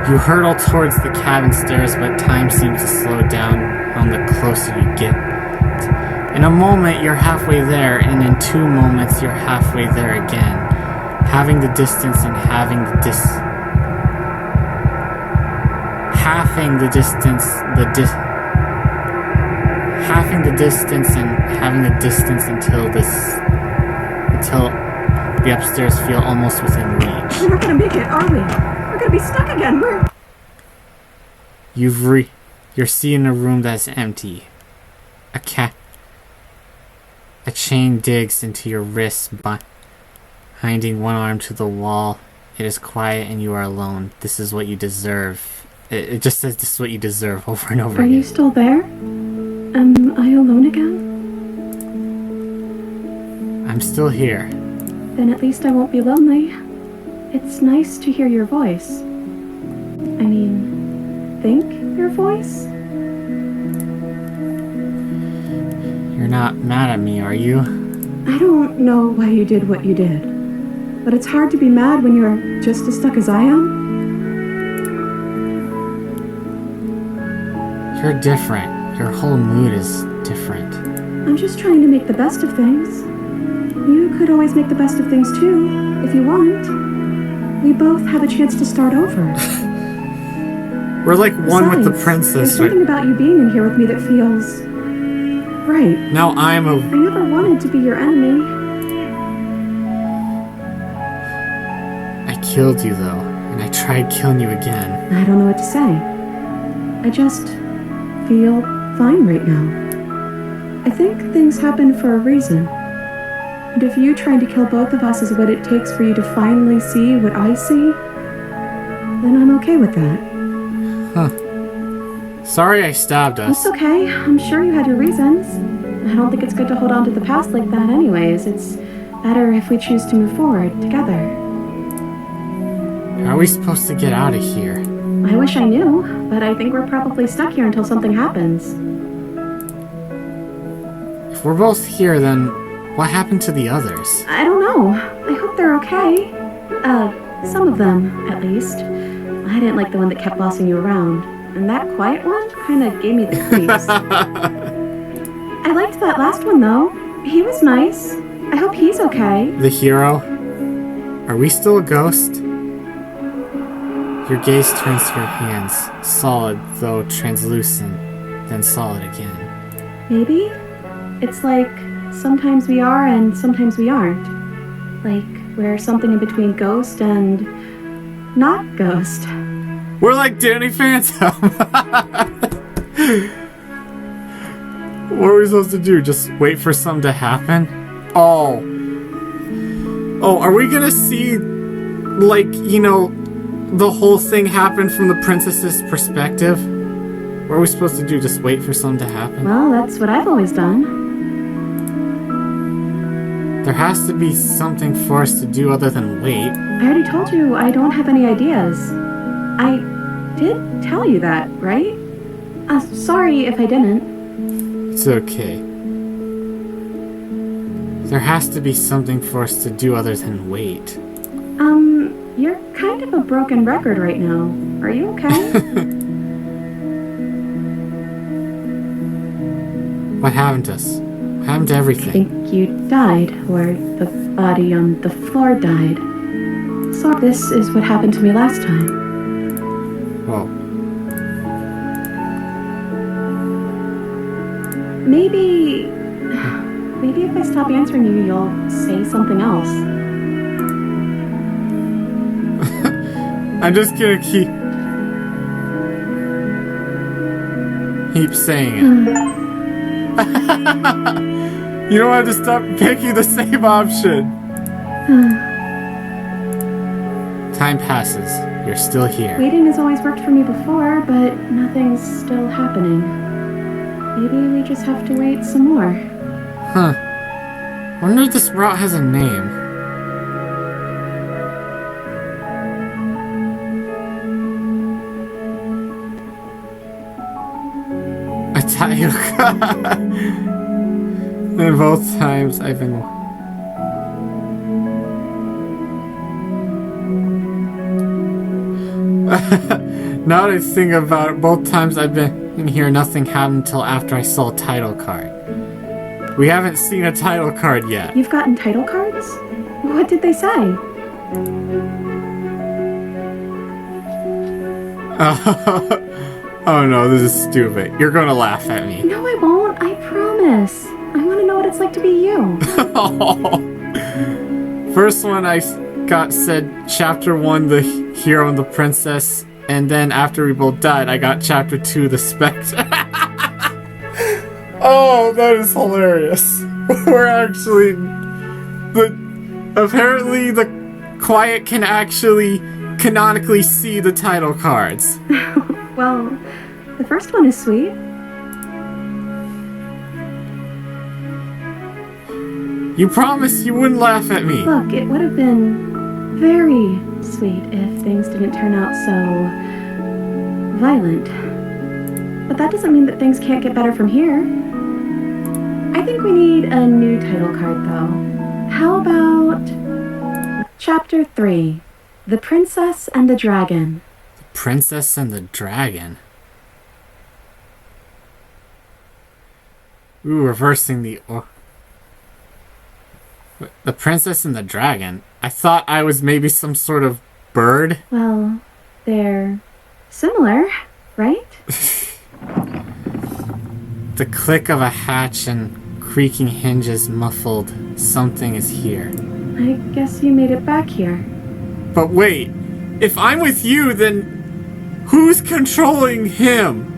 You hurtle towards the cabin stairs, but time seems to slow down on the closer you get. In a moment, you're halfway there, and in 2 moments, you're halfway there again. Having the distance and halving the distance and having the distance until the upstairs feel almost within reach. We're not gonna make it, are we? We're gonna be stuck again. You're seeing a room that's empty. A chain digs into your wrist, binding one arm to the wall. It is quiet and you are alone. This is what you deserve. It just says this is what you deserve over and over again. Are you still there? Am I alone again? I'm still here. Then at least I won't be lonely. It's nice to hear your voice. I mean, think your voice? You're not mad at me, are you? I don't know why you did what you did, but it's hard to be mad when you're just as stuck as I am. You're different. Your whole mood is different. I'm just trying to make the best of things. You could always make the best of things too, if you want. We both have a chance to start over. We're like one with the Besides, princess. There's something about you being in here with me that feels right. Now I never wanted to be your enemy. I killed you though, and I tried killing you again. I don't know what to say. I just feel fine right now. I think things happen for a reason. And if you trying to kill both of us is what it takes for you to finally see what I see, then I'm okay with that. Huh. Sorry I stabbed us. It's okay. I'm sure you had your reasons. I don't think it's good to hold on to the past like that anyways. It's better if we choose to move forward together. How are we supposed to get out of here? I wish I knew, but I think we're probably stuck here until something happens. If we're both here, then what happened to the others? I don't know. I hope they're okay. Some of them, at least. I I didn't like the one that kept bossing you around. And that quiet one kind of gave me the creeps. I liked that last one, though. He was nice. I hope he's okay. The hero? Are we still a ghost? Your gaze turns to your hands, solid though translucent, then solid again. Maybe? It's like sometimes we are and sometimes we aren't. Like we're something in between ghost and not ghost. We're like Danny Phantom! What are we supposed to do? Just wait for something to happen? Oh, are we gonna see, like, you know, the whole thing happen from the princess's perspective? What are we supposed to do? Just wait for something to happen? Well, that's what I've always done. There has to be something for us to do other than wait. I already told you I don't have any ideas. I did tell you that, right? Sorry if I didn't. It's okay. There has to be something for us to do other than wait. You're kind of a broken record right now. Are you okay? What happened to us? What happened to I everything? think you died, or the body on the floor died. So this is what happened to me last time. Whoa. Maybe if I stop answering you, you'll say something else. I'm just gonna keep saying it. You don't have to stop picking the same option. Time passes. You're still here. Waiting has always worked for me before, but nothing's still happening. Maybe we just have to wait some more. Huh. Wonder if this route has a name. A title card. And both times I've been... Now that I think about it, both times I've been in here, nothing happened until after I saw a title card. We haven't seen a title card yet. You've gotten title cards? What did they say? Oh no, this is stupid. You're gonna laugh at me. No, I won't. I promise. I want to know what it's like to be you. First one I got said chapter 1, the hero and the princess, and then after we both died, I got chapter 2, the Spectre. Oh, that is hilarious. We're actually... Apparently the Quiet can actually canonically see the title cards. Well, the first one is sweet. You promised you wouldn't laugh at me. Look, it would have been very sweet if things didn't turn out so violent. But that doesn't mean that things can't get better from here. I think we need a new title card, though. How about Chapter 3, The Princess and the Dragon. The Princess and the Dragon? Ooh, reversing the... The Princess and the Dragon? I thought I was maybe some sort of bird? Well, they're similar, right? The click of a hatch and creaking hinges muffled. Something is here. I guess you made it back here. But wait, if I'm with you, then who's controlling him?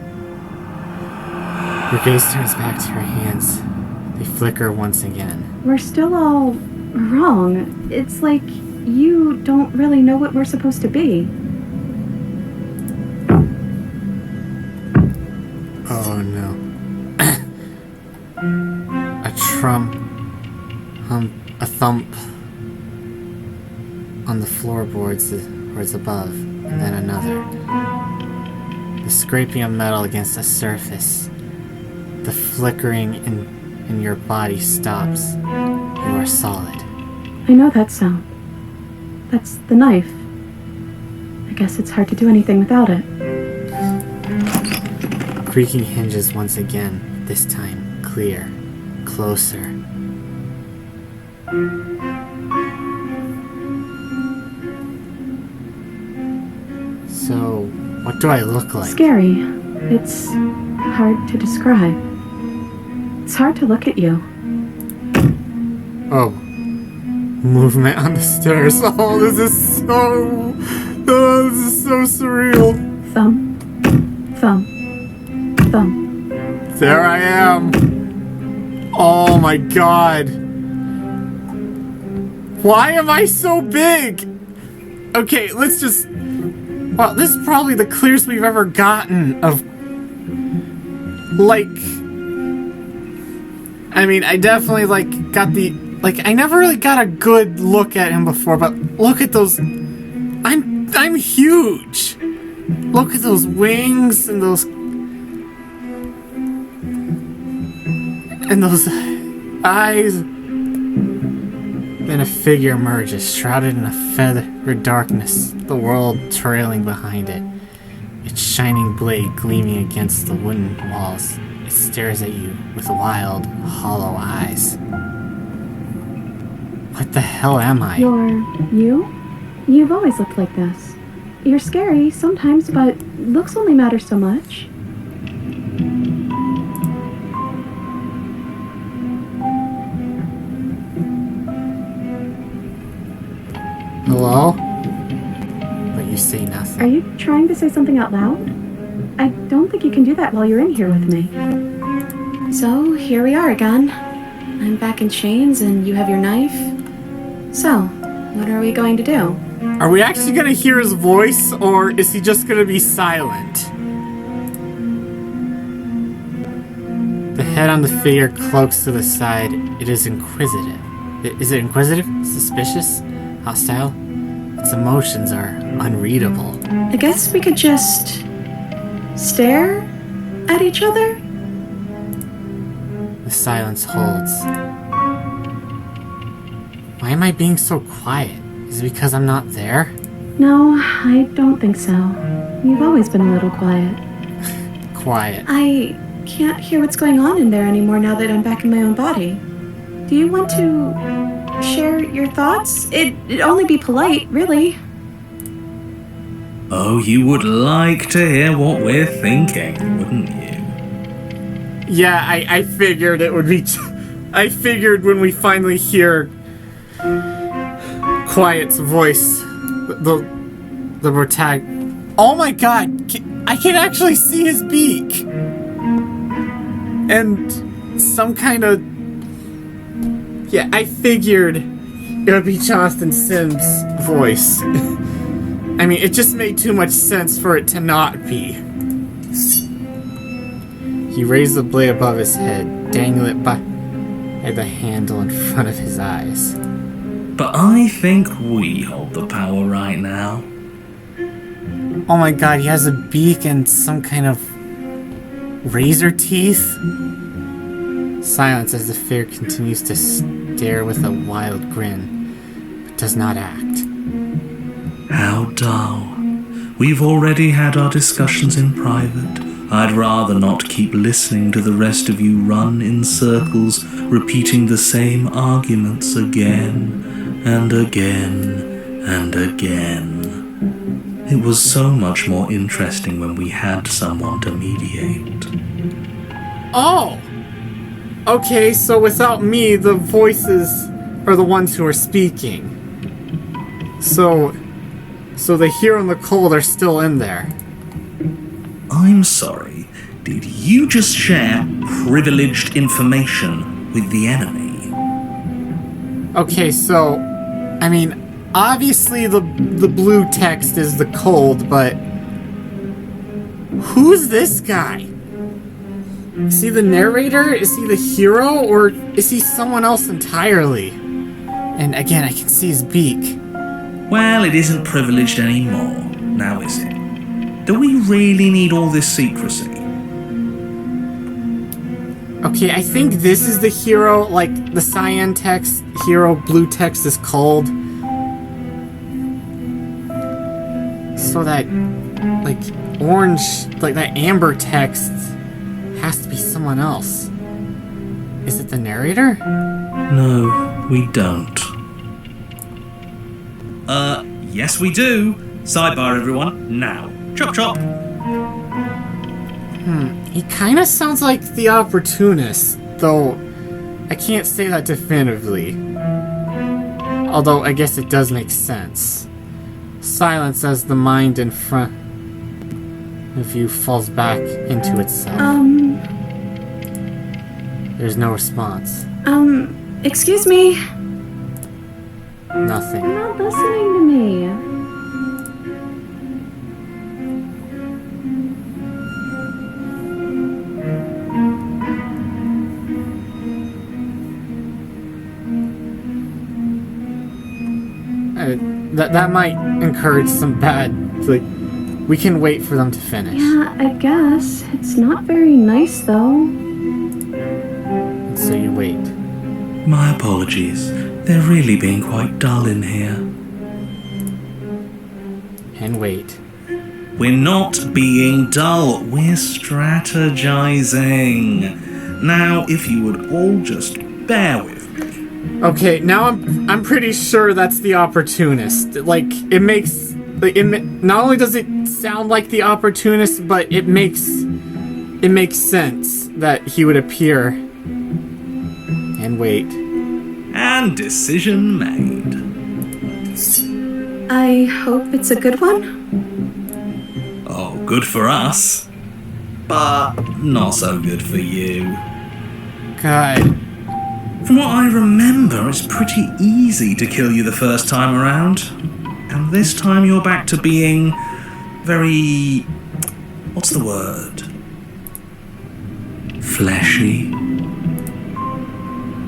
Your gaze turns back to your hands. They flicker once again. We're still all wrong. It's like you don't really know what we're supposed to be. Oh no. A thump on the floorboards above, and then another. The scraping of metal against a surface. The flickering in your body stops. You are solid. I know that sound. That's the knife. I guess it's hard to do anything without it. Creaking hinges once again, this time clear, closer. So, what do I look like? Scary. It's hard to describe. It's hard to look at you. Oh. Movement on the stairs. Oh, this is so surreal. Thump, thump, thump. There I am. Oh my god. Why am I so big? Okay, let's just... Wow, this is probably the clearest we've ever gotten of... Like... I mean, I definitely, like, got the... Like, I never really got a good look at him before, but look at those... I'm huge! Look at those wings and those... And those eyes. Then a figure emerges, shrouded in a feathered darkness, the world trailing behind it. Its shining blade gleaming against the wooden walls. It stares at you with wild, hollow eyes. What the hell am I? You're you? You've always looked like this. You're scary sometimes, but looks only matter so much. Hello? But you say nothing. Are you trying to say something out loud? I don't think you can do that while you're in here with me. So, here we are again. I'm back in chains and you have your knife. So, what are we going to do? Are we actually gonna hear his voice, or is he just gonna be silent? The head on the figure cloaks to the side. It is inquisitive. Is it inquisitive? Suspicious? Hostile? Its emotions are unreadable. I guess we could just stare at each other? The silence holds. Why am I being so quiet? Is it because I'm not there? No, I don't think so. You've always been a little quiet. Quiet. I can't hear what's going on in there anymore now that I'm back in my own body. Do you want to share your thoughts? It'd only be polite, really. Oh, you would like to hear what we're thinking, wouldn't you? Yeah, I figured it would be... I figured when we finally hear Quiet's voice, the protagonist... Oh my god! I can actually see his beak! And some kind of... Yeah, I figured it would be Jonathan Sims' voice. I mean, it just made too much sense for it to not be. He raised the blade above his head, dangling it by the handle in front of his eyes. But I think we hold the power right now. Oh my god, he has a beak and some kind of razor teeth? Silence as the figure continues to stare with a wild grin, but does not act. How dull. We've already had our discussions in private. I'd rather not keep listening to the rest of you run in circles, repeating the same arguments again and again and again. It was so much more interesting when we had someone to mediate. Oh! Okay, so without me, the voices are the ones who are speaking. So the hero and the cold are still in there. I'm sorry, did you just share privileged information with the enemy? Okay, so, I mean, obviously the blue text is the cold, but who's this guy? Is he the narrator? Is he the hero? Or is he someone else entirely? And again, I can see his beak. Well, it isn't privileged anymore, now is it? Do we really need all this secrecy? Okay, I think this is the hero, like the cyan text, hero, blue text is cold. So that, like, orange, like that amber text has to be someone else. Is it the narrator? No, we don't. Yes we do. Sidebar, everyone. Now. Chop chop. He kind of sounds like the Opportunist, though I can't say that definitively. Although I guess it does make sense. Silence as the mind in front of you falls back into itself. There's no response. Excuse me. Nothing. You're not listening to me. That might encourage some bad, like, we can wait for them to finish. Yeah, I guess. It's not very nice, though. And so you wait. My apologies. They're really being quite dull in here. And wait. We're not being dull. We're strategizing. Now, if you would all just bear with me. Okay, now I'm pretty sure that's the Opportunist. Like, it makes, like, not only does it sound like the Opportunist, but it makes sense that he would appear and wait. And decision made. I hope it's a good one. Oh, good for us. But not so good for you. God. From what I remember, it's pretty easy to kill you the first time around. And this time you're back to being very... what's the word? Fleshy.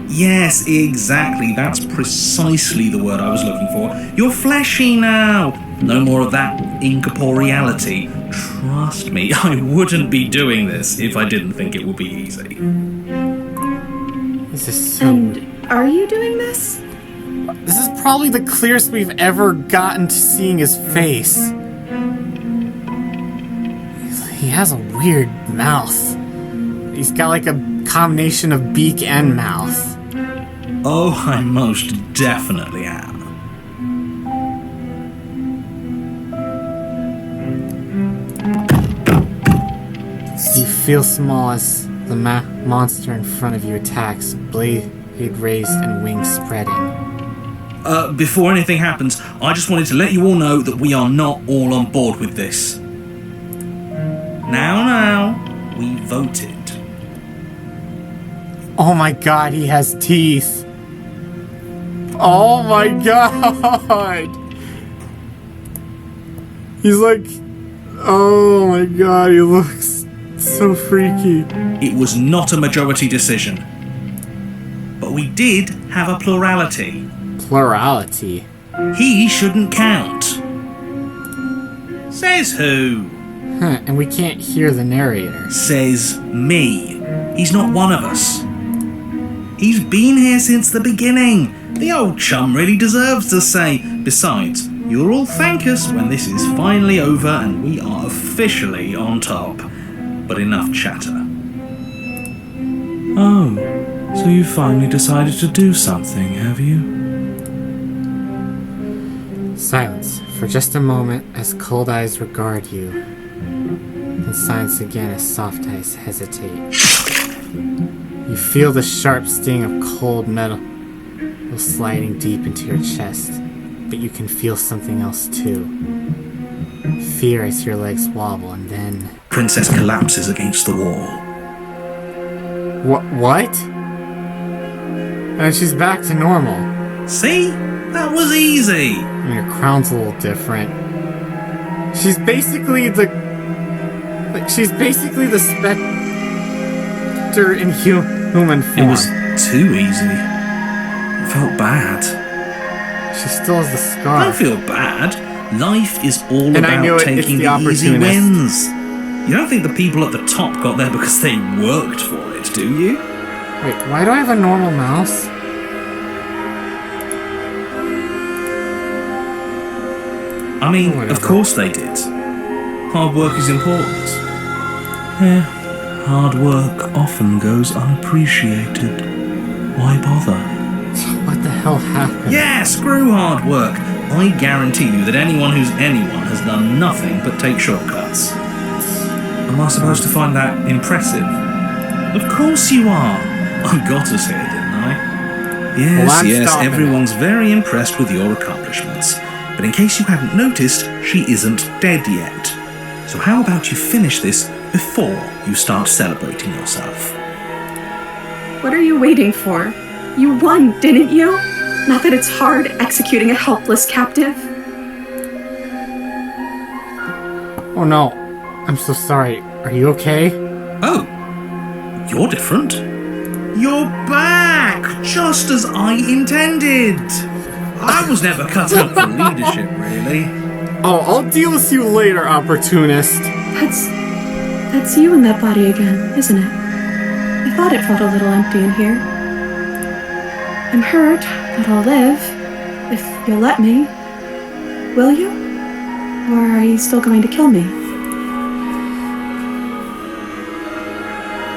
Yes, exactly. That's precisely the word I was looking for. You're fleshy now. No more of that incorporeality. Trust me, I wouldn't be doing this if I didn't think it would be easy. This is so... And are you doing this? This is probably the clearest we've ever gotten to seeing his face. He has a weird mouth. He's got like a combination of beak and mouth. Oh, I most definitely am. You feel small as the monster in front of you attacks, blade raised and wings spreading. Before anything happens, I just wanted to let you all know that we are not all on board with this. Now, we voted. Oh my god, he has teeth. Oh my god. He's like... Oh my god, he looks so freaky. It was not a majority decision. But we did have a plurality. Plurality? He shouldn't count. Says who? Huh, and we can't hear the narrator. Says me. He's not one of us. He's been here since the beginning. The old chum really deserves to say. Besides, you'll all thank us when this is finally over and we are officially on top. But enough chatter. Oh, so you finally decided to do something, have you? Silence for just a moment as cold eyes regard you. And silence again as soft eyes hesitate. You feel the sharp sting of cold metal sliding deep into your chest, but you can feel something else too. Fear as your legs wobble, and then... Princess collapses against the wall. What? And she's back to normal. See? That was easy. And your crown's a little different. She's basically the Spectre in human form. It was too easy. It felt bad. She still has the scar. Don't feel bad. Life is all And I knew about it, it's taking the the easy opportunist. wins. You don't think the people at the top got there because they worked for it, do you? Wait, why do I have a normal mouse? I mean, of Whatever. course they did. Hard work is important. Yeah, hard work often goes unappreciated. Why bother? What the hell happened? Yeah, screw hard work. I guarantee you that anyone who's anyone has done nothing but take shortcuts. Am I supposed to find that impressive? Of course you are. I got us here, didn't I? Yes, Well, I'm yes, stopping everyone's very impressed with your accomplishments. But in case you hadn't noticed, she isn't dead yet. So how about you finish this before you start celebrating yourself? What are you waiting for? You won, didn't you? Not that it's hard executing a helpless captive. Oh no. I'm so sorry. Are you okay? Oh, you're different. You're back, just as I intended. I was never cut out for leadership, really. Oh, I'll deal with you later, opportunist. That's you in that body again, isn't it? I thought it felt a little empty in here. I'm hurt, but I'll live. If you'll let me. Will you? Or are you still going to kill me?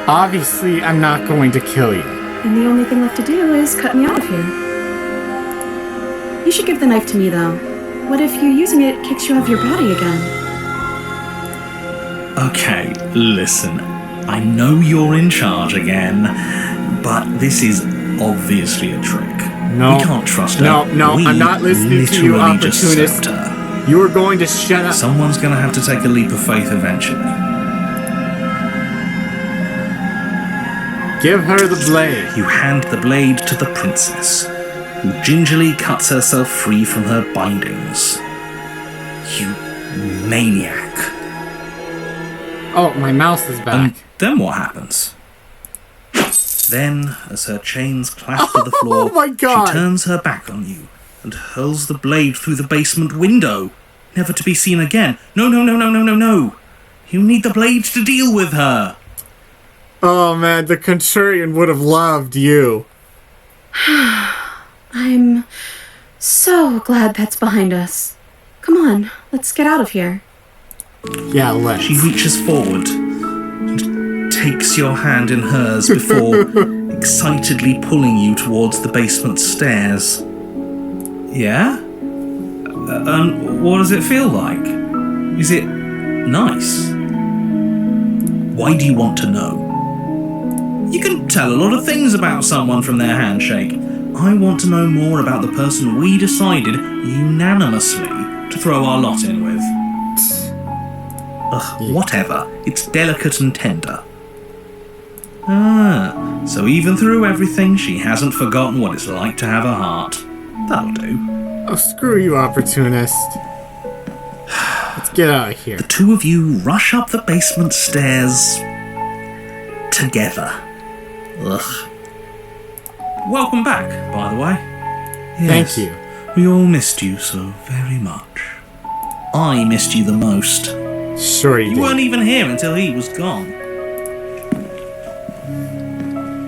Obviously, I'm not going to kill you. And the only thing left to do is cut me out of here. You should give the knife to me, though. What if you using it kicks you off your body again? Okay, listen. I know you're in charge again, but this is obviously a trick. No. We can't trust her. No, We I'm not listening to you, literally just opportunist. stepped her. You are going to shut up. Someone's gonna have to take a leap of faith eventually. Give her the blade. You hand the blade to the princess, who gingerly cuts herself free from her bindings. You maniac. Oh, my mouse is back. And then what happens? Then, as her chains clash to the floor, Oh my God. she turns her back on you and hurls the blade through the basement window, never to be seen again. No. You need the blade to deal with her. Oh man, the Contrarian would have loved you. I'm so glad that's behind us. Come on, let's get out of here. Yeah, let's. She reaches forward and takes your hand in hers before excitedly pulling you towards the basement stairs. Yeah? And what does it feel like? Is it nice? Why do you want to know? You can tell a lot of things about someone from their handshake. I want to know more about the person we decided unanimously to throw our lot in with. Ugh, whatever. It's delicate and tender. Ah, so even through everything, she hasn't forgotten what it's like to have a heart. That'll do. Oh, screw you, opportunist. Let's get out of here. The two of you rush up the basement stairs together. Ugh. Welcome back, by the way. Thank you. We all missed you so very much. I missed you the most. Sure you You did. weren't even here until he was gone.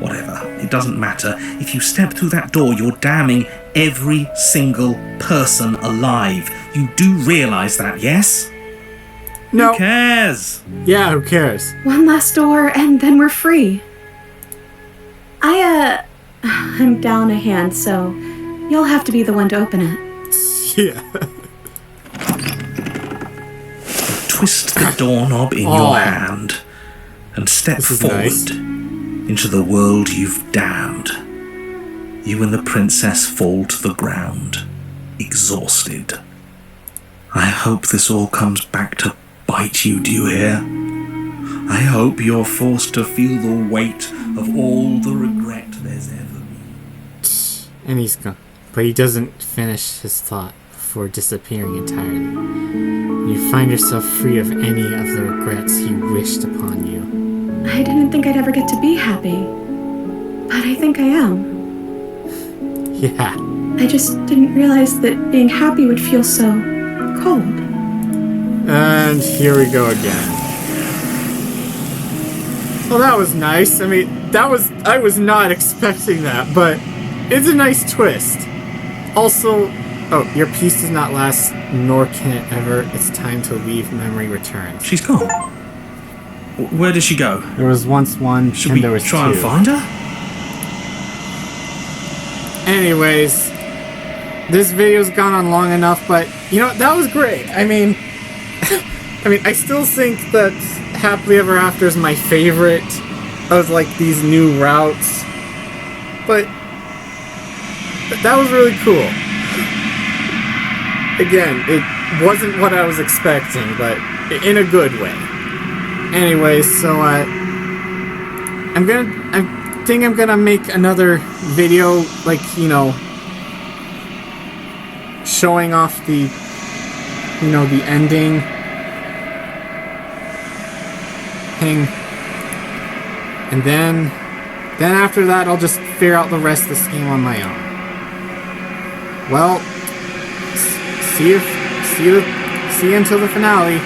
Whatever, it doesn't matter. If you step through that door, you're damning every single person alive. You do realise that, yes? No. Who cares? Yeah, who cares? One last door, and then we're free. I'm down a hand, so you'll have to be the one to open it. Yeah. Twist the doorknob in Oh. your hand and step This is forward nice. into the world you've damned. You and the princess fall to the ground, exhausted. I hope this all comes back to bite you, do you hear? I hope you're forced to feel the weight of all the regret there's ever been. And he's gone. But he doesn't finish his thought before disappearing entirely. You find yourself free of any of the regrets he wished upon you. I didn't think I'd ever get to be happy, but I think I am. Yeah. I just didn't realize that being happy would feel so cold. And here we go again. Well, that was nice. I mean, I was not expecting that, but it's a nice twist. Also, oh, your peace does not last nor can it ever. It's time to leave. Memory returns. She's gone. Where did she go? There was once one, Should and we there was try two. and find her? Anyways, this video's gone on long enough, but you know, that was great. I mean, I still think that Happily Ever After is my favorite of like these new routes, but that was really cool. Again, it wasn't what I was expecting, but in a good way. Anyways, so I think I'm gonna make another video, like, you know, showing off the, you know, the ending thing, and then after that I'll just figure out the rest of this game on my own. Well, see you until the finale.